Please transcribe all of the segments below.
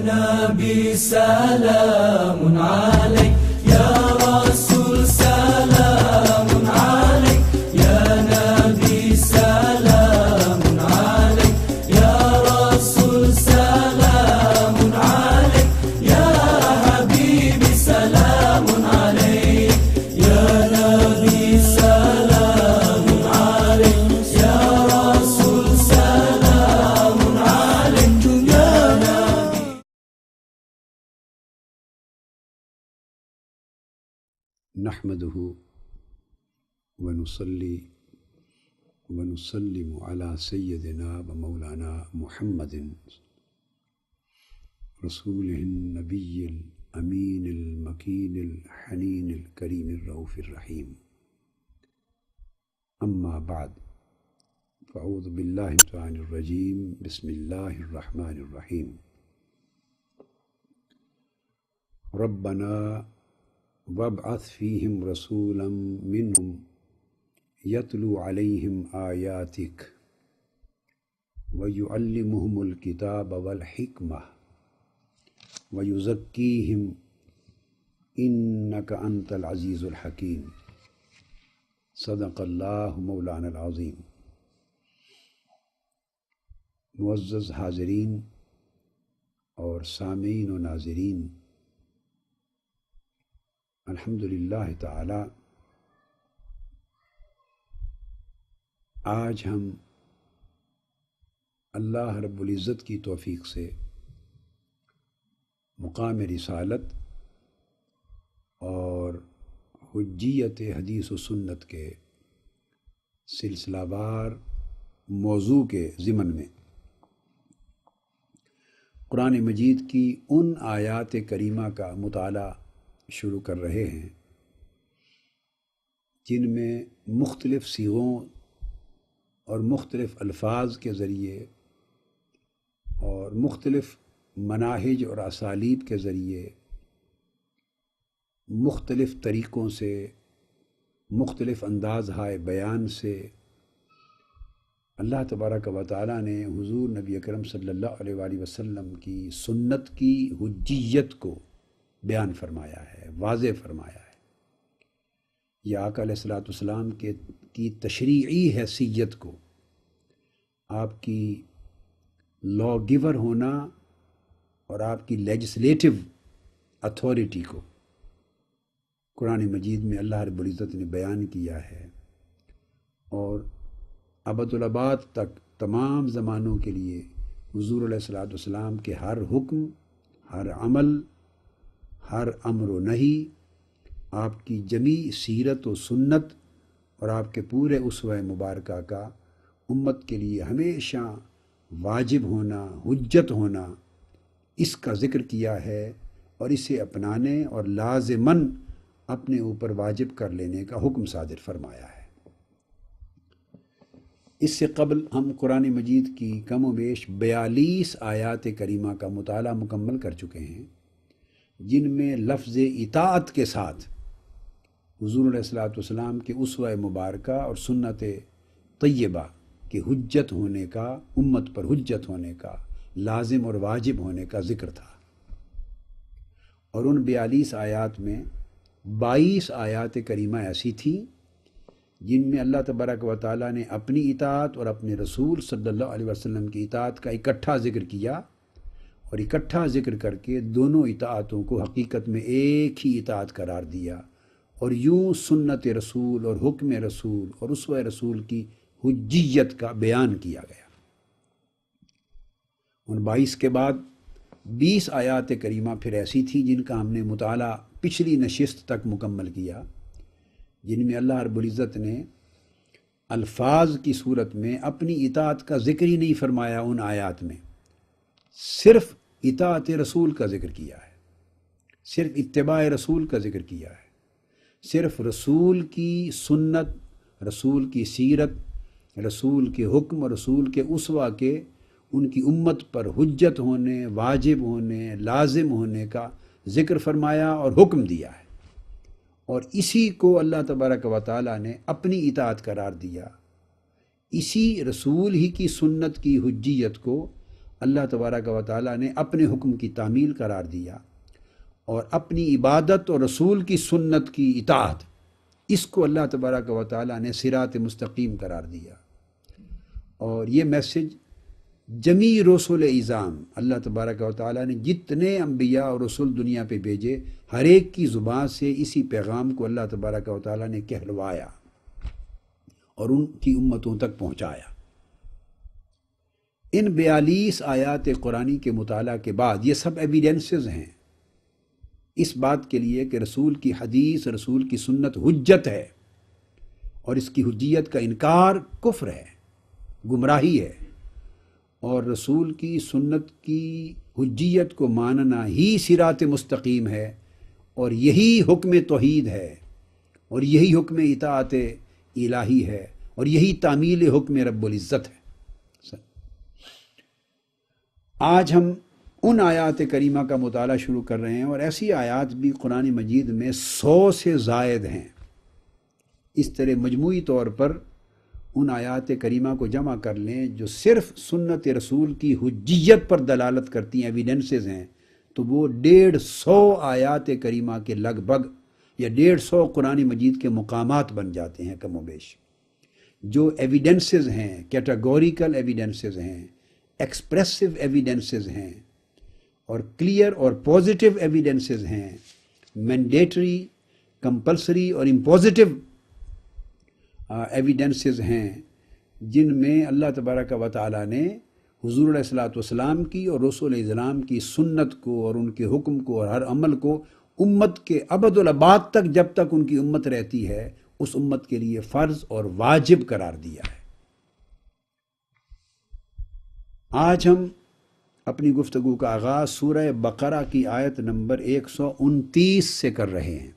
نبي سلام عليك، يا رسول سلام عليك، يا نبي سلام عليك، يا رسول سلام عليك، يا حبيبي سلام عليك، يا نبي سلام عليك، يا رسول سلام عليك، يا نبي. نحمده ونصلي ونسلم على سيدنا ومولانا محمد رسوله النبي الأمين المكين الحنين الكريم الرؤوف الرحيم. أما بعد، فأعوذ بالله من الشيطان الرجيم. بسم الله الرحمن الرحيم. ربنا وابعث فيهم رسولا منهم يتلو عليهم آياتك ويعلمهم الكتاب والحكمة ويزكيهم إنك أنت العزيز الحكيم. صدق اللہ مولانا العظیم. معزز حاضرین اور سامعین و ناظرین، الحمدللہ تعالی آج ہم اللہ رب العزت کی توفیق سے مقام رسالت اور حجیت حدیث و سنت کے سلسلہ وار موضوع کے ضمن میں قرآن مجید کی ان آیات کریمہ کا مطالعہ شروع کر رہے ہیں جن میں مختلف صیغوں اور مختلف الفاظ کے ذریعے اور مختلف مناہج اور اسالیب کے ذریعے مختلف طریقوں سے مختلف انداز ہائے بیان سے اللہ تبارک و تعالیٰ نے حضور نبی اکرم صلی اللہ علیہ وآلہ وسلم کی سنت کی حجیت کو بیان فرمایا ہے، واضح فرمایا ہے. یہ آقا علیہ الصلوۃ والسلام کی تشریعی حیثیت کو، آپ کی لا گیور ہونا اور آپ کی لیجسلیٹو اتھارٹی کو قرآن مجید میں اللہ رب العزت نے بیان کیا ہے، اور ابد الآباد تک تمام زمانوں کے لیے حضور علیہ الصلوۃ والسلام کے ہر حکم، ہر عمل، ہر امر و نہی، آپ کی جمیع سیرت و سنت اور آپ کے پورے اسوہ مبارکہ کا امت کے لیے ہمیشہ واجب ہونا، حجت ہونا، اس کا ذکر کیا ہے، اور اسے اپنانے اور لازماً اپنے اوپر واجب کر لینے کا حکم صادر فرمایا ہے. اس سے قبل ہم قرآن مجید کی کم و بیش 42 آیات کریمہ کا مطالعہ مکمل کر چکے ہیں، جن میں لفظ اطاعت کے ساتھ حضور علیہ الصلوۃ والسلام کے اسوہ مبارکہ اور سنت طیبہ کے حجت ہونے کا، امت پر حجت ہونے کا، لازم اور واجب ہونے کا ذکر تھا. اور ان 42 آیات میں 22 آیات کریمہ ایسی تھیں جن میں اللہ تبارک و تعالیٰ نے اپنی اطاعت اور اپنے رسول صلی اللہ علیہ وسلم کی اطاعت کا اکٹھا ذکر کیا، اور اکٹھا ذکر کر کے دونوں اطاعتوں کو حقیقت میں ایک ہی اطاعت قرار دیا، اور یوں سنت رسول اور حکم رسول اور اسوہ رسول کی حجیت کا بیان کیا گیا. ان 22 کے بعد 20 آیات کریمہ پھر ایسی تھیں جن کا ہم نے مطالعہ پچھلی نشست تک مکمل کیا، جن میں اللہ رب العزت نے الفاظ کی صورت میں اپنی اطاعت کا ذکر ہی نہیں فرمایا. ان آیات میں صرف اطاعت رسول کا ذکر کیا ہے، صرف اتباع رسول کا ذکر کیا ہے، صرف رسول کی سنت، رسول کی سیرت، رسول کے حکم اور رسول کے اسوہ کے ان کی امت پر حجت ہونے، واجب ہونے، لازم ہونے کا ذکر فرمایا اور حکم دیا ہے. اور اسی کو اللہ تبارک و تعالیٰ نے اپنی اطاعت قرار دیا. اسی رسول ہی کی سنت کی حجیت کو اللہ تبارک و تعالیٰ نے اپنے حکم کی تعمیل قرار دیا اور اپنی عبادت اور رسول کی سنت کی اطاعت، اس کو اللہ تبارک و تعالیٰ نے صراط مستقیم قرار دیا۔ اور یہ میسج جمیع رسول اعظام، اللہ تبارک و تعالیٰ نے جتنے انبیاء اور رسول دنیا پہ بھیجے، ہر ایک کی زبان سے اسی پیغام کو اللہ تبارک و تعالیٰ نے کہلوایا اور ان کی امتوں تک پہنچایا۔ ان 42 آیات قرآنی کے مطالعہ کے بعد یہ سب ایویڈنسز ہیں اس بات کے لیے کہ رسول کی حدیث، رسول کی سنت حجت ہے، اور اس کی حجیت کا انکار کفر ہے، گمراہی ہے، اور رسول کی سنت کی حجیت کو ماننا ہی صراط مستقیم ہے، اور یہی حکم توحید ہے، اور یہی حکم اطاعت الہی ہے، اور یہی تعمیل حکم رب العزت ہے۔ آج ہم ان آیات کریمہ کا مطالعہ شروع کر رہے ہیں، اور ایسی آیات بھی قرآن مجید میں 100 سے زائد ہیں۔ اس طرح مجموعی طور پر ان آیات کریمہ کو جمع کر لیں جو صرف سنت رسول کی حجیت پر دلالت کرتی ہیں، ایویڈنسز ہیں، تو وہ 150 آیات کریمہ کے لگ بھگ، یا 150 قرآن مجید کے مقامات بن جاتے ہیں کم و بیش، جو ایویڈنسز ہیں، کیٹاگوریکل ایویڈنسز ہیں، ایکسپریسو ایویڈنسز ہیں، اور کلیئر اور پازیٹیو ایویڈنسز ہیں، مینڈیٹری، کمپلسری اور امپوزیٹیو ایویڈنسز ہیں، جن میں اللہ تبارک و تعالیٰ نے حضور علیہ الصلوۃ والسلام کی اور رسول اسلام کی سنت کو اور ان کے حکم کو اور ہر عمل کو امت کے ابد الآباد تک، جب تک ان کی امت رہتی ہے، اس امت کے لیے فرض اور واجب قرار دیا ہے۔ آج ہم اپنی گفتگو کا آغاز سورہ بقرہ کی آیت نمبر 129 سے کر رہے ہیں،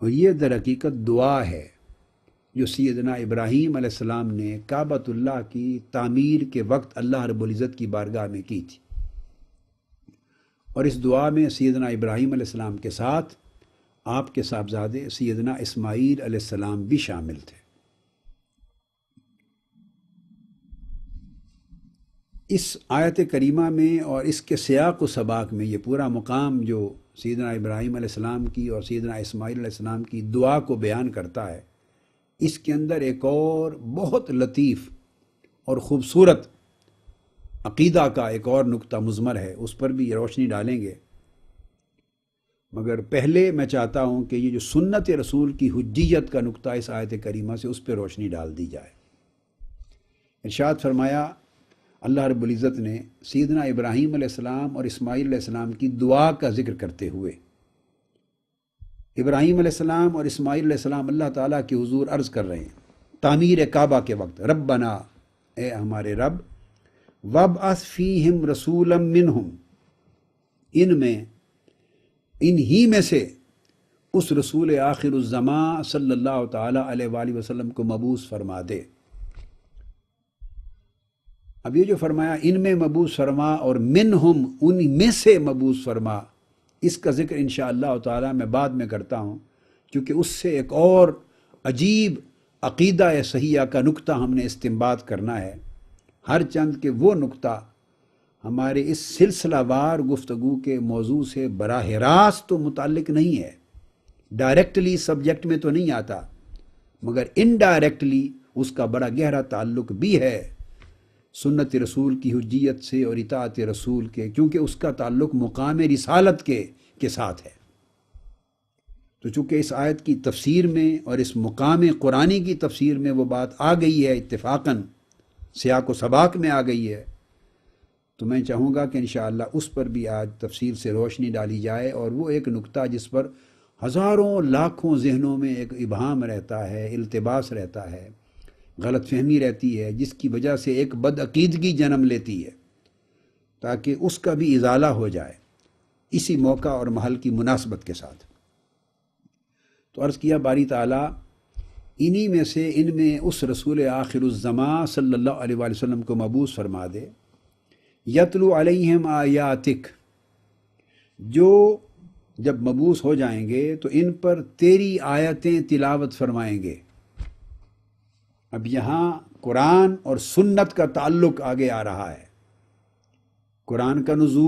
اور یہ در حقیقت دعا ہے جو سیدنا ابراہیم علیہ السلام نے کعبۃ اللہ کی تعمیر کے وقت اللہ رب العزت کی بارگاہ میں کی تھی، اور اس دعا میں سیدنا ابراہیم علیہ السلام کے ساتھ آپ کے صاحبزادے سیدنا اسماعیل علیہ السلام بھی شامل تھے۔ اس آیت کریمہ میں اور اس کے سیاق و سباق میں یہ پورا مقام جو سیدنا ابراہیم علیہ السلام کی اور سیدنا اسماعیل علیہ السلام کی دعا کو بیان کرتا ہے، اس کے اندر ایک اور بہت لطیف اور خوبصورت عقیدہ کا ایک اور نقطہ مضمر ہے، اس پر بھی روشنی ڈالیں گے۔ مگر پہلے میں چاہتا ہوں کہ یہ جو سنت رسول کی حجیت کا نقطہ اس آیت کریمہ سے، اس پہ روشنی ڈال دی جائے۔ ارشاد فرمایا اللہ رب العزت نے سیدنا ابراہیم علیہ السلام اور اسماعیل علیہ السلام کی دعا کا ذکر کرتے ہوئے، ابراہیم علیہ السلام اور اسماعیل علیہ السلام اللہ تعالیٰ کے حضور عرض کر رہے ہیں تعمیر کعبہ کے وقت، ربنا، اے ہمارے رب، وابعث فیہم رسولا منہم، ان میں، انہی میں سے اس رسول آخر الزمان صلی اللہ تعالیٰ علیہ وآلہ وسلم کو مبعوث فرما دے۔ اب یہ جو فرمایا ان میں مبعوث فرما اور منہم، ان میں سے مبعوث فرما، اس کا ذکر انشاءاللہ تعالیٰ میں بعد میں کرتا ہوں، کیونکہ اس سے ایک اور عجیب عقیدہ صحیحہ کا نقطہ ہم نے استنباط کرنا ہے، ہر چند کہ وہ نقطہ ہمارے اس سلسلہ وار گفتگو کے موضوع سے براہ راست تو متعلق نہیں ہے، ڈائریکٹلی سبجیکٹ میں تو نہیں آتا، مگر انڈائریکٹلی اس کا بڑا گہرا تعلق بھی ہے سنت رسول کی حجیت سے اور اطاعت رسول کے، کیونکہ اس کا تعلق مقام رسالت کے ساتھ ہے۔ تو چونکہ اس آیت کی تفسیر میں اور اس مقام قرآنی کی تفسیر میں وہ بات آ گئی ہے، اتفاقاً سیاق و سباق میں آ گئی ہے، تو میں چاہوں گا کہ انشاءاللہ اس پر بھی آج تفصیل سے روشنی ڈالی جائے، اور وہ ایک نقطہ جس پر ہزاروں لاکھوں ذہنوں میں ایک ابہام رہتا ہے، التباس رہتا ہے، غلط فہمی رہتی ہے، جس کی وجہ سے ایک بدعقیدگی جنم لیتی ہے، تاکہ اس کا بھی ازالہ ہو جائے اسی موقع اور محل کی مناسبت کے ساتھ۔ تو عرض کیا باری تعالیٰ انہی میں سے، ان میں اس رسول آخر الزمان صلی اللہ علیہ وآلہ وسلم کو مبعوث فرما دے، یتلو علیہم آیاتک، جو جب مبعوث ہو جائیں گے تو ان پر تیری آیتیں تلاوت فرمائیں گے۔ اب یہاں قرآن اور سنت کا تعلق آگے آ رہا ہے، قرآن کا نزول